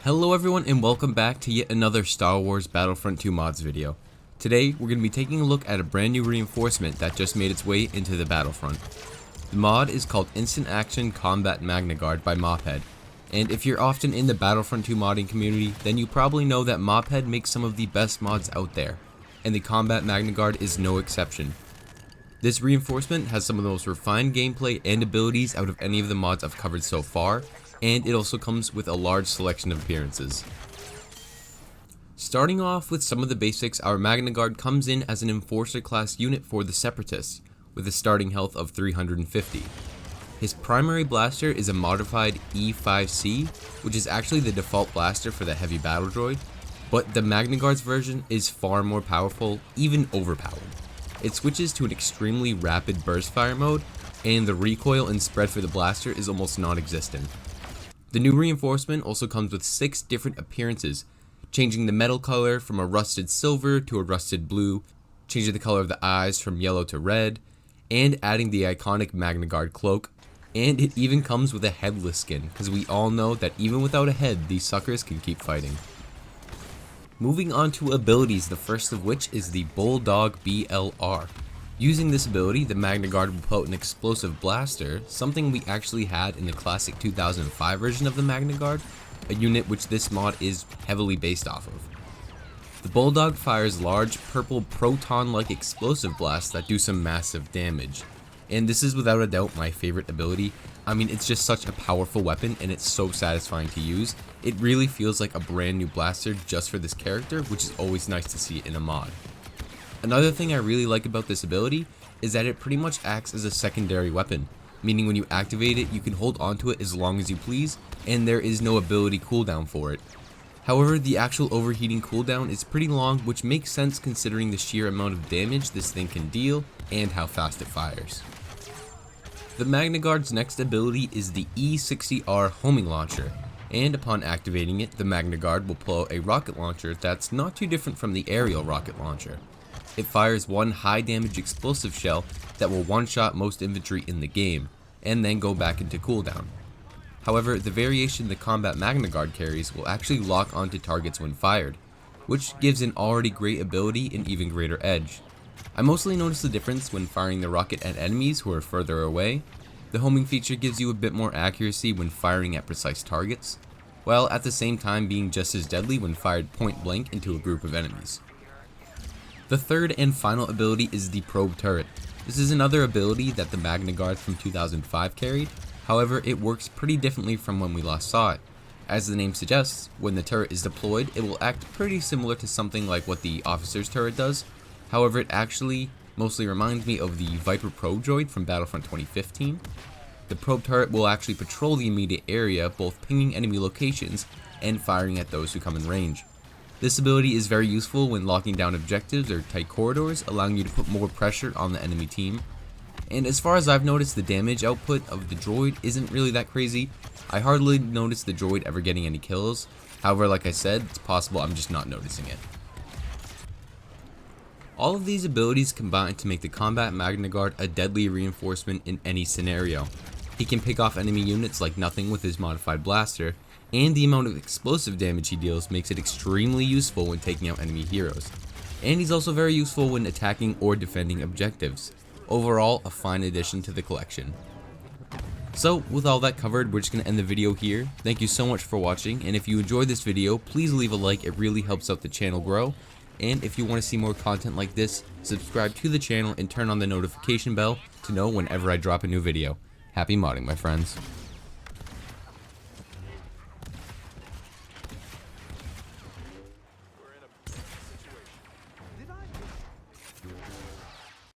Hello everyone and welcome back to yet another Star Wars Battlefront 2 mods video. Today we're going to be taking a look at a brand new reinforcement that just made its way into the Battlefront. The mod is called Instant Action Combat Magna Guard by Mophead, and if you're often in the Battlefront 2 modding community, then you probably know that Mophead makes some of the best mods out there, and the Combat Magna Guard is no exception. This reinforcement has some of the most refined gameplay and abilities out of any of the mods I've covered so far, and it also comes with a large selection of appearances. Starting off with some of the basics, our Magna Guard comes in as an Enforcer class unit for the Separatists, with a starting health of 350. His primary blaster is a modified E5C, which is actually the default blaster for the heavy battle droid, but the Magna Guard's version is far more powerful, even overpowered. It switches to an extremely rapid burst fire mode, and the recoil and spread for the blaster is almost non-existent. The new reinforcement also comes with 6 different appearances, changing the metal color from a rusted silver to a rusted blue, changing the color of the eyes from yellow to red, and adding the iconic Magna Guard cloak, and it even comes with a headless skin, because we all know that even without a head, these suckers can keep fighting. Moving on to abilities, the first of which is the Bulldog BLR. Using this ability, the Magna Guard will pull out an explosive blaster, something we actually had in the classic 2005 version of the Magna Guard, a unit which this mod is heavily based off of. The Bulldog fires large purple proton-like explosive blasts that do some massive damage, and this is without a doubt my favorite ability. I mean, it's just such a powerful weapon and it's so satisfying to use. It really feels like a brand new blaster just for this character, which is always nice to see in a mod. Another thing I really like about this ability is that it pretty much acts as a secondary weapon, meaning when you activate it, you can hold onto it as long as you please, and there is no ability cooldown for it. However, the actual overheating cooldown is pretty long, which makes sense considering the sheer amount of damage this thing can deal and how fast it fires. The Magna Guard's next ability is the E60R homing launcher, and upon activating it, the Magna Guard will pull out a rocket launcher that's not too different from the aerial rocket launcher. It fires one high damage explosive shell that will one-shot most infantry in the game, and then go back into cooldown. However, the variation the Combat Magna Guard carries will actually lock onto targets when fired, which gives an already great ability an even greater edge. I mostly notice the difference when firing the rocket at enemies who are further away. The homing feature gives you a bit more accuracy when firing at precise targets, while at the same time being just as deadly when fired point blank into a group of enemies. The third and final ability is the Probe Turret. This is another ability that the Magna Guard from 2005 carried, however it works pretty differently from when we last saw it. As the name suggests, when the turret is deployed, it will act pretty similar to something like what the Officer's Turret does, however it actually mostly reminds me of the Viper Probe droid from Battlefront 2015. The Probe Turret will actually patrol the immediate area, both pinging enemy locations and firing at those who come in range. This ability is very useful when locking down objectives or tight corridors, allowing you to put more pressure on the enemy team. And as far as I've noticed, the damage output of the droid isn't really that crazy. I hardly notice the droid ever getting any kills. However, like I said, it's possible I'm just not noticing it. All of these abilities combine to make the Combat Magna Guard a deadly reinforcement in any scenario. He can pick off enemy units like nothing with his modified blaster, and the amount of explosive damage he deals makes it extremely useful when taking out enemy heroes. And he's also very useful when attacking or defending objectives. Overall, a fine addition to the collection. So, with all that covered, we're just going to end the video here. Thank you so much for watching, and if you enjoyed this video, please leave a like, it really helps out the channel grow. And if you want to see more content like this, subscribe to the channel and turn on the notification bell to know whenever I drop a new video. Happy modding, my friends.